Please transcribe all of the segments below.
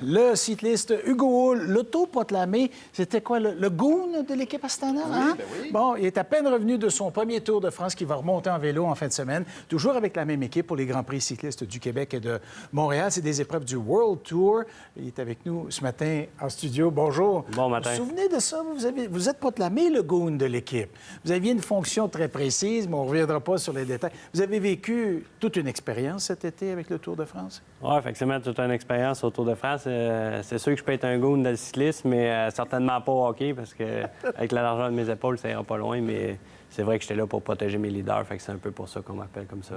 Le cycliste Hugo Hull, l'autoproclamé, c'était quoi, le goon de l'équipe Astana? Oui, Hein? ben oui. Bon, il est à peine revenu de son premier Tour de France qui va remonter en vélo en fin de semaine, toujours avec la même équipe pour les Grands Prix cyclistes du Québec et de Montréal. C'est des épreuves du World Tour. Il est avec nous ce matin en studio. Bonjour. Bon matin. Vous vous souvenez de ça? Vous êtes proclamé le goon de l'équipe. Vous aviez une fonction très précise, mais on ne reviendra pas sur les détails. Vous avez vécu toute une expérience cet été avec le Tour de France? Oui, effectivement, toute une expérience au Tour de France. C'est sûr que je peux être un goon de le cyclisme, mais certainement pas au hockey, parce que avec la largeur de mes épaules, ça ira pas loin, mais c'est vrai que j'étais là pour protéger mes leaders, fait que c'est un peu pour ça qu'on m'appelle comme ça.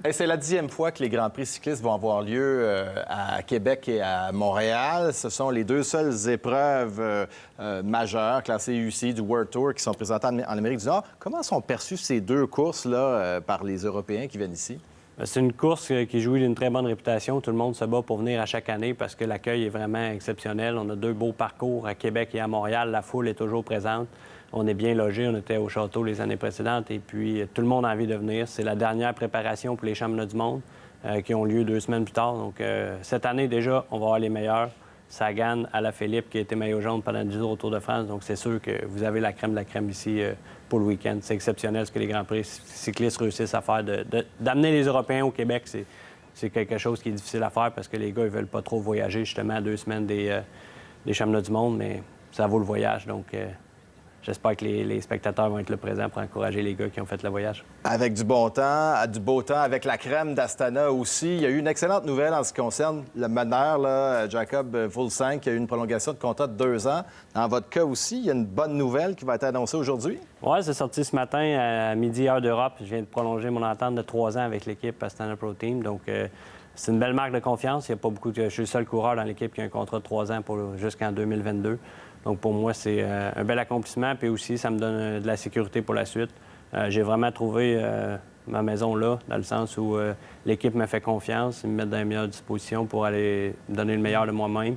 Et c'est la 10e fois que les Grands Prix cyclistes vont avoir lieu à Québec et à Montréal. Ce sont les deux seules épreuves majeures, classées UCI du World Tour, qui sont présentées en Amérique du Nord. Comment sont perçues ces deux courses-là par les Européens qui viennent ici? C'est une course qui jouit d'une très bonne réputation. Tout le monde se bat pour venir à chaque année parce que l'accueil est vraiment exceptionnel. On a deux beaux parcours à Québec et à Montréal. La foule est toujours présente. On est bien logé. On était au château les années précédentes et puis tout le monde a envie de venir. C'est la dernière préparation pour les championnats du monde qui ont lieu 2 semaines plus tard. Donc cette année déjà, on va avoir les meilleurs. Sagan, Alaphilippe qui a été maillot jaune pendant 10 jours au Tour de France. Donc c'est sûr que vous avez la crème de la crème ici pour le week-end. C'est exceptionnel ce que les Grands Prix cyclistes réussissent à faire. D'amener les Européens au Québec, c'est quelque chose qui est difficile à faire parce que les gars, ils veulent pas trop voyager justement à 2 semaines des championnats du monde, mais ça vaut le voyage. Donc j'espère que les spectateurs vont être là présents pour encourager les gars qui ont fait le voyage. Avec du bon temps, du beau temps, avec la crème d'Astana aussi. Il y a eu une excellente nouvelle en ce qui concerne le meneur, là, Jacob Fuglsang, qui a eu une prolongation de contrat de 2 ans. Dans votre cas aussi, il y a une bonne nouvelle qui va être annoncée aujourd'hui? Oui, c'est sorti ce matin à midi, heure d'Europe. Je viens de prolonger mon entente de 3 ans avec l'équipe Astana Pro Team. Donc, c'est une belle marque de confiance. Il n'y a pas beaucoup je suis le seul coureur dans l'équipe qui a un contrat de 3 ans jusqu'en 2022. Donc, pour moi, c'est un bel accomplissement. Puis aussi, ça me donne de la sécurité pour la suite. J'ai vraiment trouvé ma maison là, dans le sens où l'équipe me fait confiance, ils me mettent dans les meilleures dispositions pour aller me donner le meilleur de moi-même.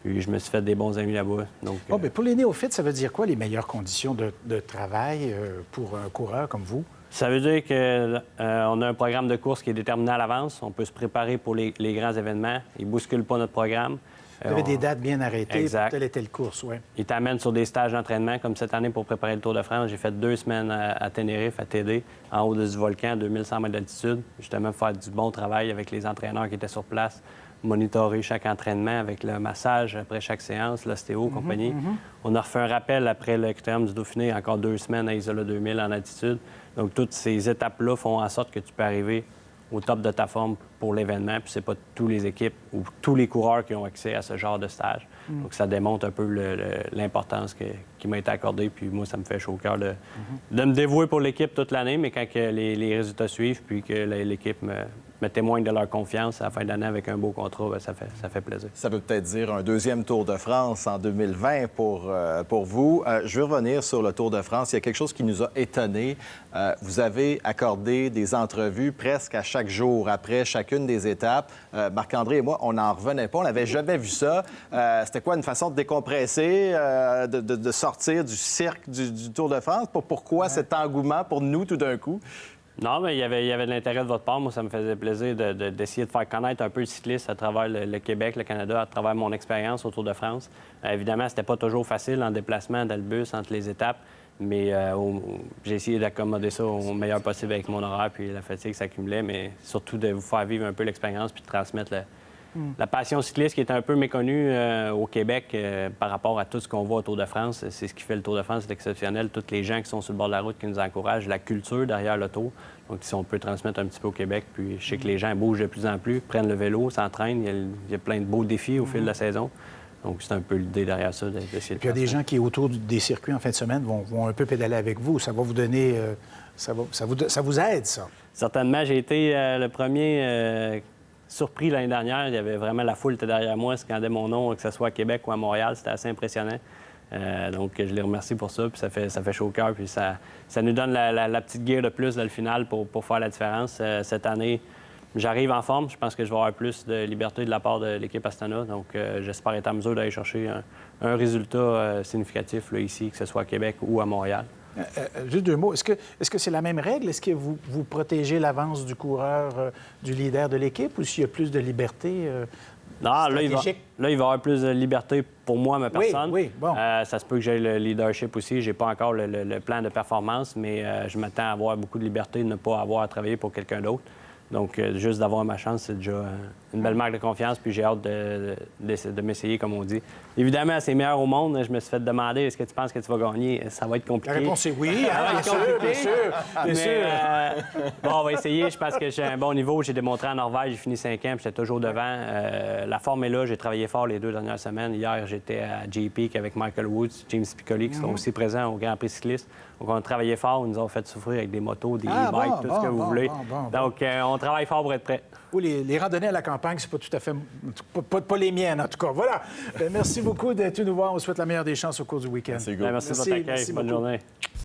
Puis je me suis fait des bons amis là-bas. Donc, bien, pour les néophytes, ça veut dire quoi, les meilleures conditions de travail pour un coureur comme vous? Ça veut dire qu'on a un programme de course qui est déterminé à l'avance. On peut se préparer pour les grands événements. Ils ne bousculent pas notre programme. Vous avez des dates bien arrêtées Exact. pour telle et telle course, oui. Ils t'amènent sur des stages d'entraînement, comme cette année pour préparer le Tour de France. J'ai fait 2 semaines à Tenerife, à TD, en haut du volcan, 2100 mètres d'altitude, justement pour faire du bon travail avec les entraîneurs qui étaient sur place, monitorer chaque entraînement avec le massage après chaque séance, l'ostéo, compagnie. On a refait un rappel après le critérium du Dauphiné, encore 2 semaines à Isola 2000 en altitude. Donc, toutes ces étapes-là font en sorte que tu peux arriver au top de ta forme pour l'événement. Puis c'est pas toutes les équipes ou tous les coureurs qui ont accès à ce genre de stage. Donc ça démontre un peu l'importance qui m'a été accordée. Puis moi, ça me fait chaud au cœur de me dévouer pour l'équipe toute l'année. Mais quand que les résultats suivent puis que l'équipe me témoigne de leur confiance à la fin d'année avec un beau contrat, bien, ça fait plaisir. Ça veut peut-être dire un deuxième Tour de France en 2020 pour vous. Je veux revenir sur le Tour de France. Il y a quelque chose qui nous a étonnés. Vous avez accordé des entrevues presque à chaque jour, après chacune des étapes. Marc-André et moi, on n'en revenait pas. On n'avait jamais vu ça. C'était quoi, une façon de décompresser, de sortir du cirque du Tour de France? Pourquoi cet engouement pour nous tout d'un coup? Non, mais il y avait de l'intérêt de votre part. Moi, ça me faisait plaisir d'essayer de faire connaître un peu le cycliste à travers le Québec, le Canada, à travers mon expérience au Tour de France. Évidemment, c'était pas toujours facile en déplacement dans le bus entre les étapes, mais j'ai essayé d'accommoder ça au meilleur possible avec mon horaire, puis la fatigue s'accumulait, mais surtout de vous faire vivre un peu l'expérience puis de transmettre la passion cycliste qui est un peu méconnue au Québec par rapport à tout ce qu'on voit au Tour de France. C'est ce qui fait le Tour de France, c'est exceptionnel. Tous les gens qui sont sur le bord de la route qui nous encouragent, la culture derrière le Tour. Donc, si on peut transmettre un petit peu au Québec, puis je sais que les gens bougent de plus en plus, prennent le vélo, s'entraînent. Il y a plein de beaux défis au fil de la saison. Donc, c'est un peu l'idée derrière ça, d'essayer de Puis il y a des gens qui, autour des circuits en fin de semaine, vont un peu pédaler avec vous. Ça va vous donner... ça vous aide, ça? Certainement. J'ai été le premier... surpris l'année dernière. Il y avait vraiment la foule était derrière moi, scandait mon nom, que ce soit à Québec ou à Montréal. C'était assez impressionnant. Donc, je les remercie pour ça. Puis ça fait chaud au cœur. Puis ça nous donne la petite gear de plus dans le final pour faire la différence. Cette année, j'arrive en forme. Je pense que je vais avoir plus de liberté de la part de l'équipe Astana. Donc, j'espère être en mesure d'aller chercher un résultat significatif là, ici, que ce soit à Québec ou à Montréal. Juste 2 mots. Est-ce que c'est la même règle? Est-ce que vous protégez l'avance du coureur, du leader de l'équipe, ou s'il y a plus de liberté Non, là, il va stratégique. y avoir plus de liberté pour moi, ma personne. oui, bon. Ça se peut que j'aie le leadership aussi. J'ai pas encore le plan de performance, mais je m'attends à avoir beaucoup de liberté, de ne pas avoir à travailler pour quelqu'un d'autre. Donc, juste d'avoir ma chance, c'est déjà une belle marque de confiance, puis j'ai hâte de m'essayer, comme on dit. Évidemment, c'est meilleur au monde. Je me suis fait demander, est-ce que tu penses que tu vas gagner? Ça va être compliqué. La réponse est oui, Ça va bien être sûr, compliqué. bien sûr, bien sûr. Bon, on va essayer. Je pense que j'ai un bon niveau. J'ai démontré en Norvège, j'ai fini 5e, j'étais toujours devant. La forme est là. J'ai travaillé fort les 2 dernières semaines. Hier, j'étais à J-Peak avec Michael Woods, James Piccoli, qui sont aussi présents au Grand Prix cycliste. Donc, on a travaillé fort. Ils nous ont fait souffrir avec des motos, des e-bikes, tout ce que vous voulez. Donc, on travaille fort pour être prêt. Oui, les randonnées à la campagne, c'est pas tout à fait... Pas les miennes, en tout cas. Voilà. Bien, merci beaucoup d'être venu nous voir. On vous souhaite la meilleure des chances au cours du week-end. Merci, Hugo. Merci de votre accueil. Bonne journée.